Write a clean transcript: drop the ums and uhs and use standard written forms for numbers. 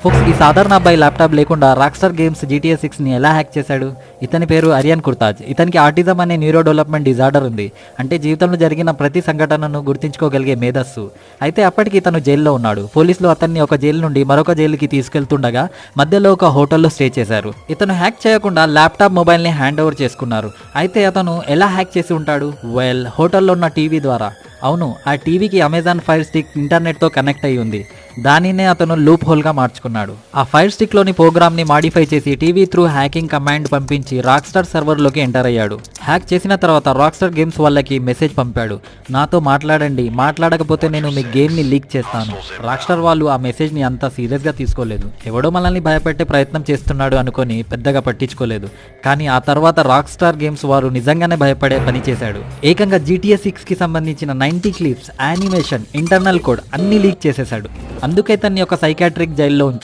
Folks, ఈ సాధారణ అబ్బాయి ల్యాప్టాప్ లేకుండా రాక్స్టార్ గేమ్స్ GTA 6ని ఎలా హ్యాక్ చేశాడు? ఇతని పేరు అరియాన్ కుర్తాజ్. ఇతనికి ఆటిజం అనే న్యూరో డెవలప్మెంట్ డిజార్డర్ ఉంది. అంటే జీవితంలో జరిగిన ప్రతి సంఘటనను గుర్తించుకోగలిగే మేధస్సు. అయితే అప్పటికి ఇతను జైల్లో ఉన్నాడు. పోలీసులు అతన్ని ఒక జైలు నుండి మరొక జైలుకి తీసుకెళ్తుండగా మధ్యలో ఒక హోటల్లో స్టే చేశారు. ఇతను హ్యాక్ చేయకుండా ల్యాప్టాప్ మొబైల్ని హ్యాండ్ ఓవర్ చేసుకున్నారు. అయితే అతను ఎలా హ్యాక్ చేసి ఉంటాడు? హోటల్లో ఉన్న టీవీ ద్వారా. అవును, ఆ టీవీకి అమెజాన్ ఫైర్ స్టిక్ ఇంటర్నెట్తో కనెక్ట్ అయి ఉంది. దానినే అతను లూప్ హోల్గా మార్చుకున్నాడు. ఆ ఫైర్ స్టిక్లోని ప్రోగ్రామ్ని మాడిఫై చేసి టీవీ త్రూ హ్యాకింగ్ కమాండ్ పంపించి రాక్స్టార్ సర్వర్లోకి ఎంటర్ అయ్యాడు. హ్యాక్ చేసిన తర్వాత రాక్స్టార్ గేమ్స్ వాళ్ళకి మెసేజ్ పంపాడు, నాతో మాట్లాడండి, మాట్లాడకపోతే నేను మీ గేమ్ని లీక్ చేస్తాను. రాక్స్టార్ వాళ్ళు ఆ మెసేజ్ని అంత సీరియస్గా తీసుకోలేదు. ఎవడో మనల్ని భయపెట్టే ప్రయత్నం చేస్తున్నాడు అనుకొని పెద్దగా పట్టించుకోలేదు. కానీ ఆ తర్వాత రాక్స్టార్ గేమ్స్ వారు నిజంగానే భయపడే పని చేశాడు. ఏకంగా GTA 6కి సంబంధించిన 90 క్లిప్స్, యానిమేషన్, ఇంటర్నల్ కోడ్ అన్ని లీక్ చేసేశాడు. అందుకే తన్ని ఒక సైకాట్రిక్ జైల్లో